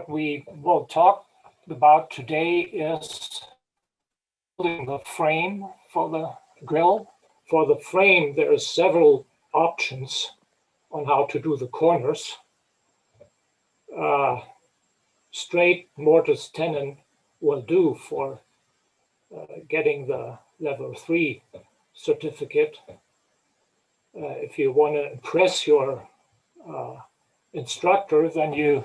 What we will talk about today is building the frame for the grille. For the frame, there are several options on how to do the corners. Straight mortise tenon will do for getting the LevelIII certificate. If you want to impress your instructor, then you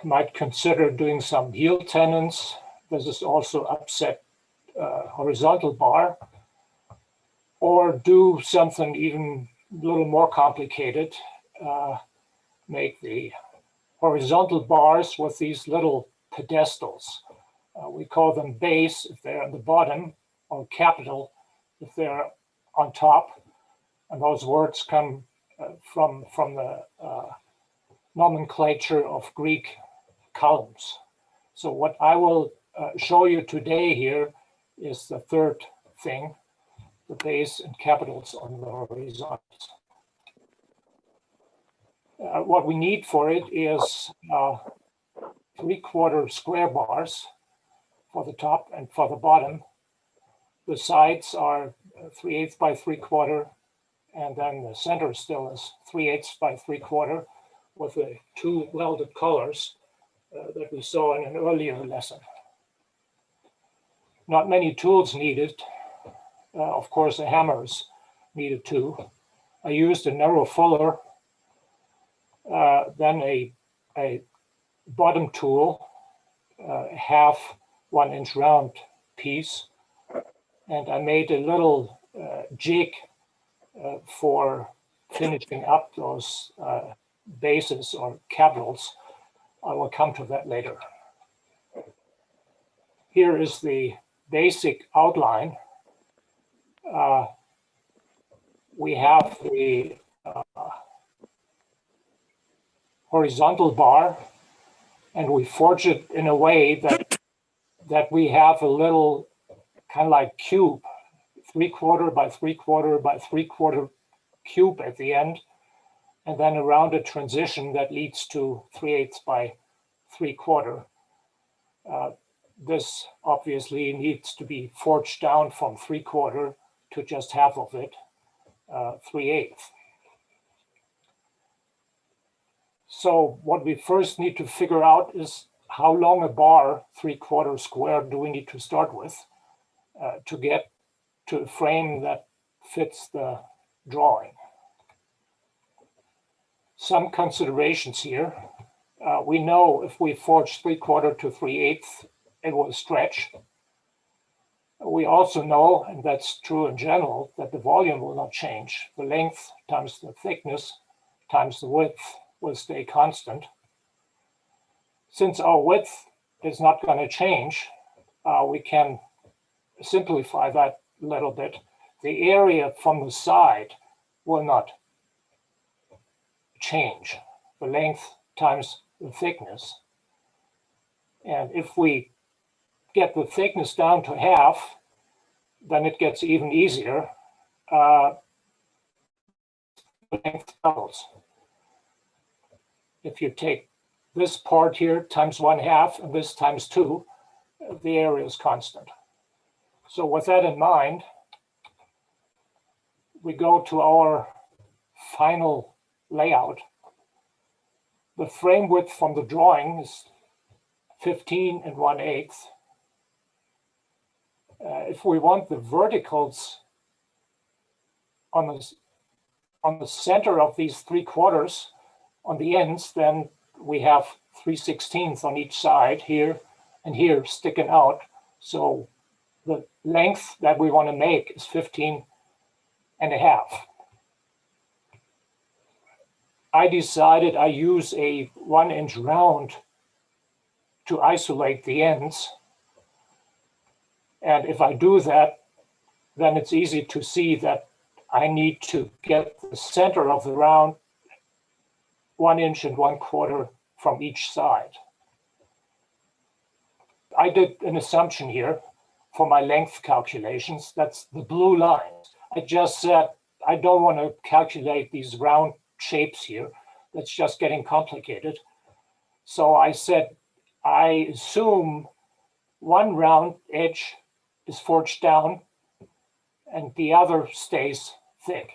might consider doing some heel tenons. This is also upset horizontal bar, or do something even a little more complicated. Make the horizontal bars with these little pedestals. We call them base if they're on the bottom, or capital if they're on top. And those words come from the nomenclature of Greek columns. So what I will show you today here is the third thing, the base and capitals on the horizontals. What we need for it is 3/4 square bars for the top and for the bottom. The sides are 3/8 by 3/4, and then the center still is 3/8 by 3/4 with the two welded collars that we saw in an earlier lesson. Not many tools needed. Of course, a hammer is needed too. I used a narrow fuller, then a bottom tool, half 1 inch round piece, and I made a little jig for finishing up those bases or capitals. I will come to that later. Here is the basic outline. We have the horizontal bar, and we forge it in a way that we have a little kind of like cube, 3/4 by 3/4 by 3/4 cube at the end, and then a rounded transition that leads to 3/8 by 3/4. This obviously needs to be forged down from 3/4 to just half of it, 3/8. So what we first need to figure out is how long a bar, 3/4 square, do we need to start with to get to a frame that fits the drawing. Some considerations here. We know if we forge 3/4 to 3/8, it will stretch. We also know, and that's true in general, that the volume will not change. The length times the thickness times the width will stay constant. Since our width is not going to change, we can simplify that a little bit. The area from the side will not change, the length times the thickness. And if we get the thickness down to half, then it gets even easier. The length doubles. If you take this part here times 1/2 and this times 2, the area is constant. So with that in mind, we go to our final layout. The frame width from the drawing is 15 1/8. If we want the verticals on the center of these 3/4 on the ends, then we have 3/16 on each side here and here sticking out. So the length that we want to make is 15 1/2. I decided I use a 1 inch round to isolate the ends. And if I do that, then it's easy to see that I need to get the center of the round 1 inch and 1/4 from each side. I did an assumption here for my length calculations. That's the blue lines. I just said I don't want to calculate these round shapes here. That's just getting complicated. So I said, I assume one round edge is forged down and the other stays thick.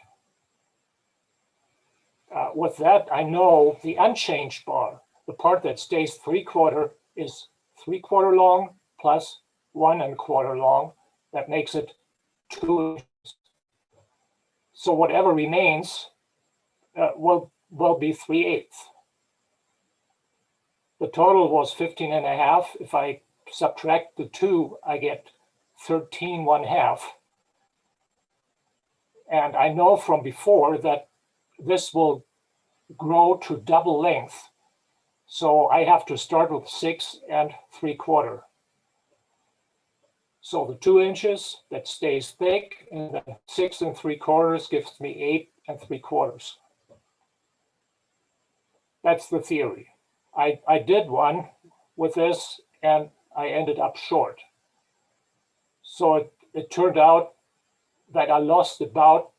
With that, I know the unchanged bar, the part that stays 3/4, is 3/4 long plus 1¼ long. That makes it 2 inches. So whatever remains will be 3/8. The total was 15½. If I subtract the 2, I get 13½ And I know from before that this will grow to double length. So I have to start with 6¾ So the 2 inches that stays thick, and the 6¾ gives me 8¾ That's the theory. I did one with this and I ended up short. So it turned out that I lost about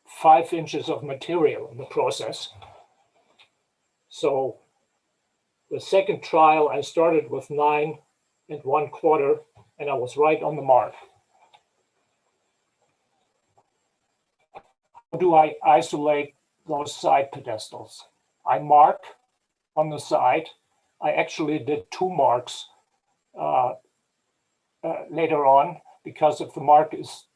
5 inches of material in the process. So the second trial, I started with 9¼ and I was right on the mark. How do I isolate those side pedestals? I mark on the side. I actually did 2 marks later on, because if the mark is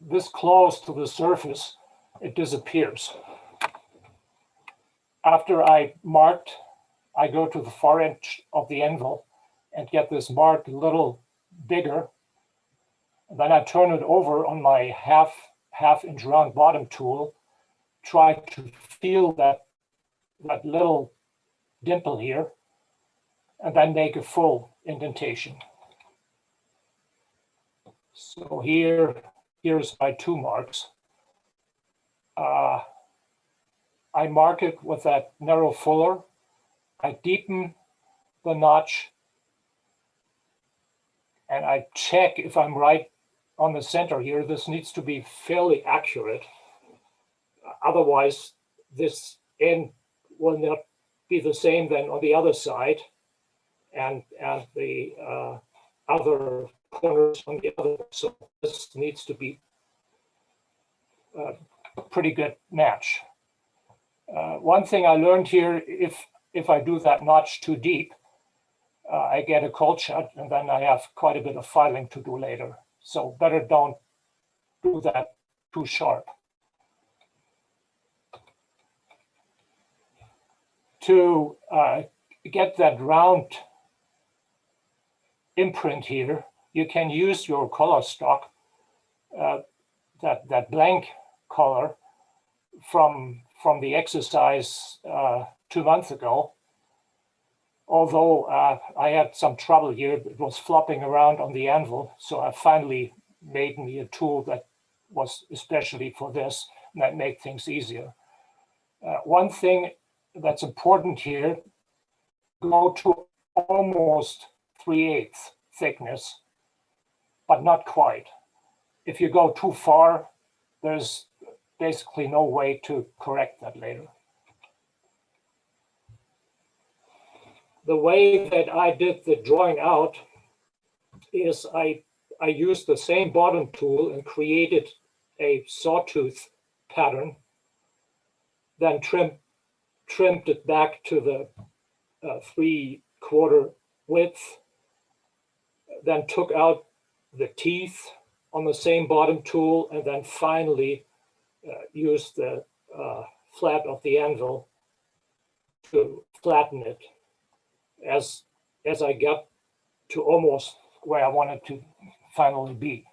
this close to the surface, it disappears. After I marked, I go to the far edge of the anvil and get this mark a little bigger. And then I turn it over on my half inch round bottom tool, try to feel that little dimple here, and then make a full indentation. So here's my 2 marks. I mark it with that narrow fuller. I deepen the notch and I check if I'm right on the center here. This needs to be fairly accurate. Otherwise, this end will not be the same then on the other side, and the other corners on the other. So this needs to be a pretty good match. One thing I learned here, if I do that notch too deep, I get a cold shut, and then I have quite a bit of filing to do later. So better don't do that too sharp. To get that round imprint here, you can use your color stock, that blank color from the exercise 2 months ago. Although I had some trouble here, it was flopping around on the anvil, so I finally made me a tool that was especially for this, and that made things easier. One thing that's important here, go to almost 3/8 thickness, but not quite. If you go too far, there's basically no way to correct that later. The way that I did the drawing out is I used the same bottom tool and created a sawtooth pattern, then trimmed it back to the 3/4 width, then took out the teeth on the same bottom tool, and then finally used the flat of the anvil to flatten it as I got to almost where I wanted to finally be.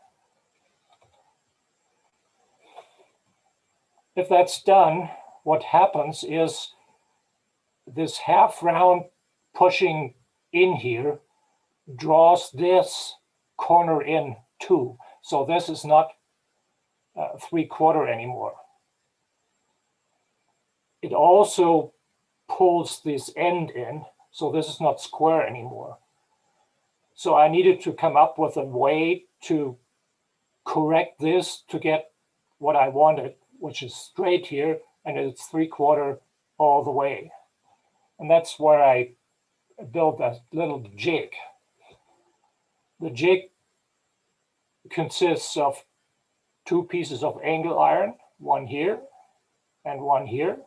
If that's done, what happens is this half round pushing in here draws this corner in too. So this is not 3/4 anymore. It also pulls this end in, so this is not square anymore. So I needed to come up with a way to correct this to get what I wanted, which is straight here, and it's 3/4 all the way. And that's where I built that little jig. The jig consists of two pieces of angle iron, one here and one here.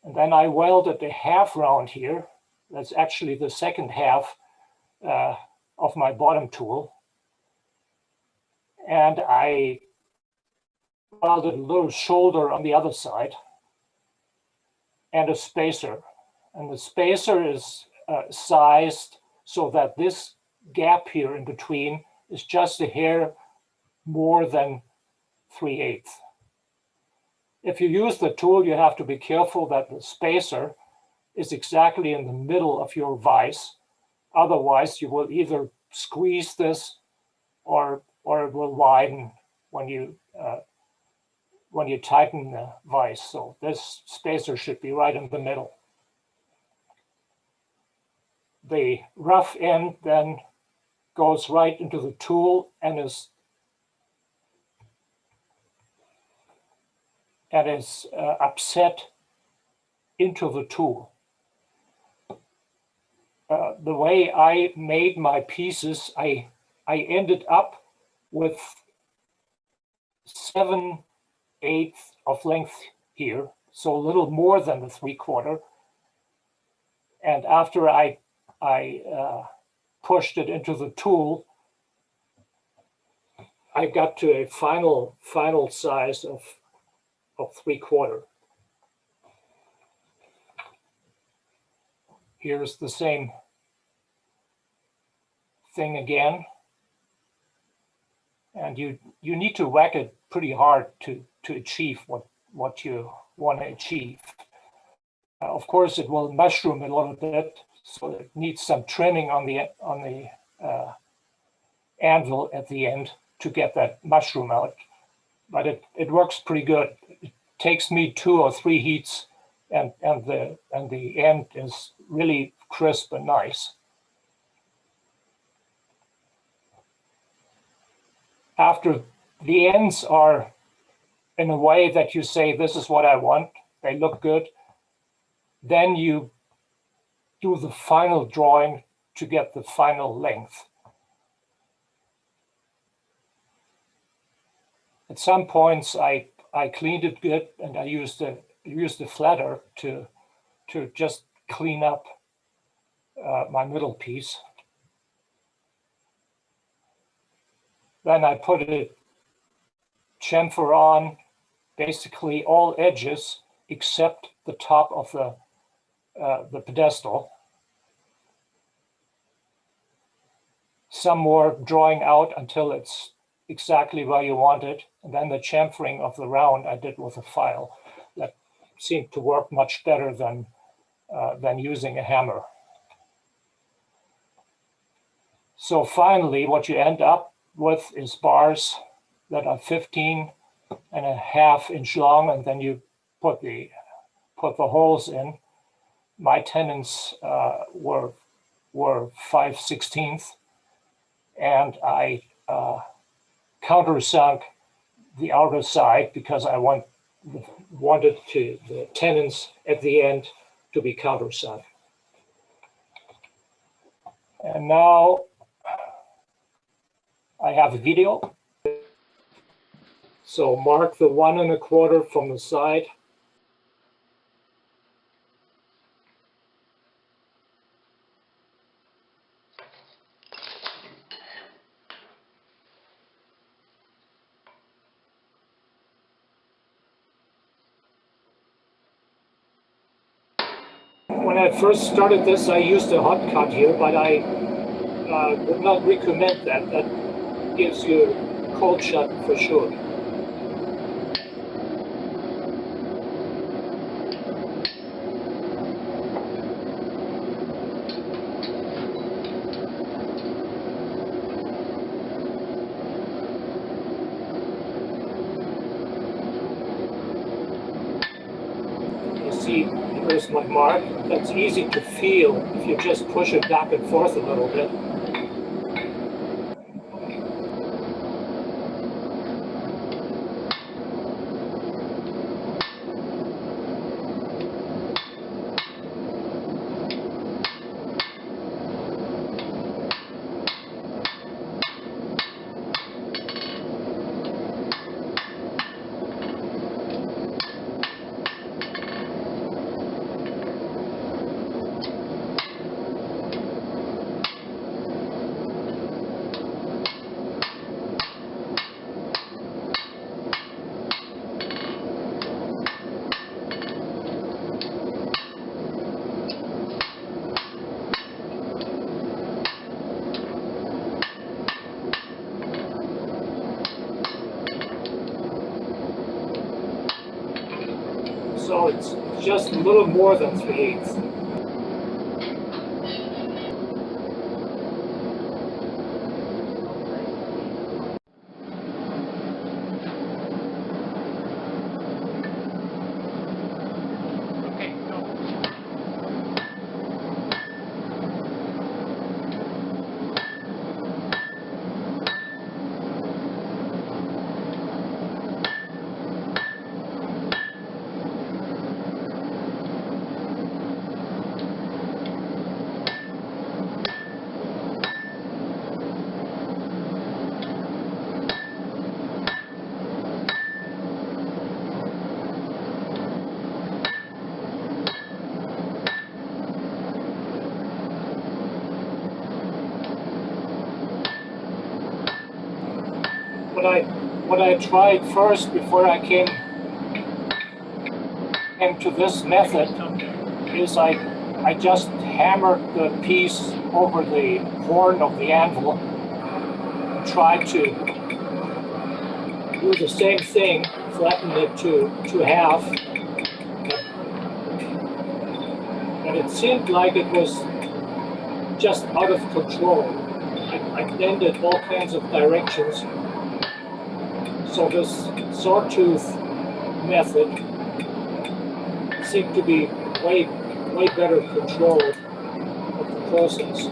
And then I welded a half round here. That's actually the second half of my bottom tool. And I welded a little shoulder on the other side and a spacer. And the spacer is sized so that this gap here in between is just a hair more than 3/8. If you use the tool, you have to be careful that the spacer is exactly in the middle of your vise. Otherwise, you will either squeeze this or it will widen when you tighten the vise. So this spacer should be right in the middle. The rough end then goes right into the tool and is upset into the tool. The way I made my pieces, I ended up with 7/8 of length here, so a little more than the 3/4. And after I pushed it into the tool, I got to a final size of 3/4. Here's the same thing again. And you need to whack it pretty hard to achieve what you want to achieve. Of course, it will mushroom a little bit, so it needs some trimming on the anvil at the end to get that mushroom out. But it works pretty good. It takes me 2 or 3 heats, and the end is really crisp and nice. After the ends are in a way that you say, this is what I want, they look good, then you do the final drawing to get the final length. At some points, I cleaned it good, and I used a flatter to just clean up my middle piece. Then I put a chamfer on basically all edges except the top of the pedestal. Some more drawing out until it's exactly where you want it. And then the chamfering of the round I did with a file. That seemed to work much better than using a hammer. So finally, what you end up with is bars that are 15.5 inch long, and then you put the holes in. My tenons were 5/16, and I countersunk the outer side because I wanted the tenons at the end to be countersunk. And now I have a video. So mark the 1 1/4 from the side. When I first started this, I used a hot cut here, but I would not recommend that. That gives you a cold shot for sure. You see, here's my mark. That's easy to feel if you just push it back and forth a little bit. So it's just a little more than 3/8. What I tried first before I came to this method is I just hammered the piece over the horn of the anvil and tried to do the same thing, flatten it to half. But it seemed like it was just out of control. I bended all kinds of directions. So this sawtooth method seemed to be way better control of the process.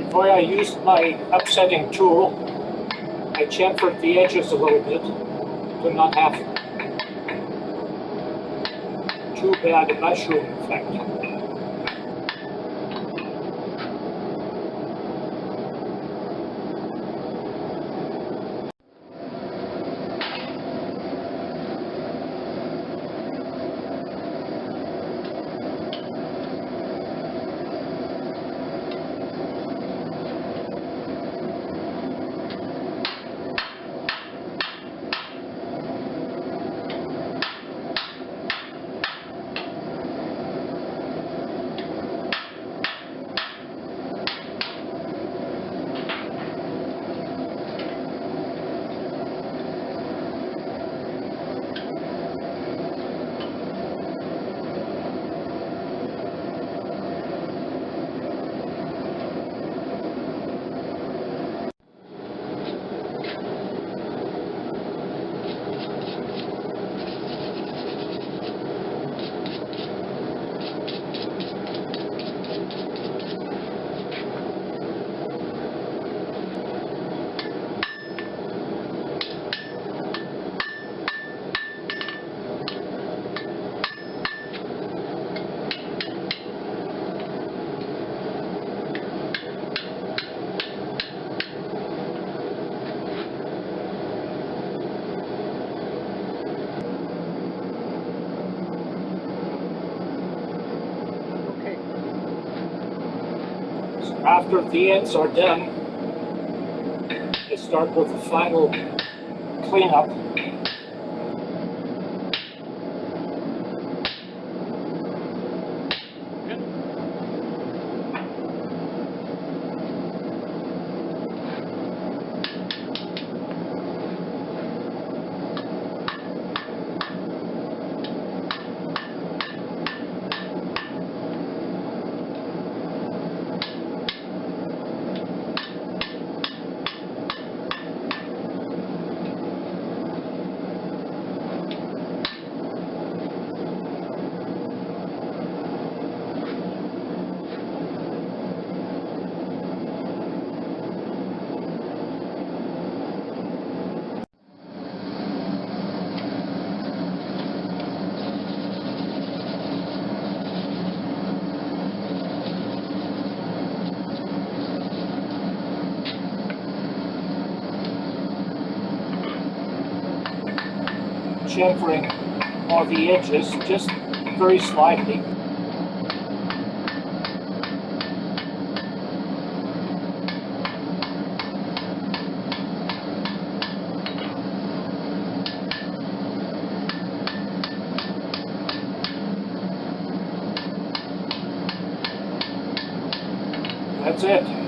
Before I used my upsetting tool, I chamfered the edges a little bit to not have too bad a mushroom effect. After the ends are done, I start with the final cleanup. Chamfering on the edges just very slightly. That's it.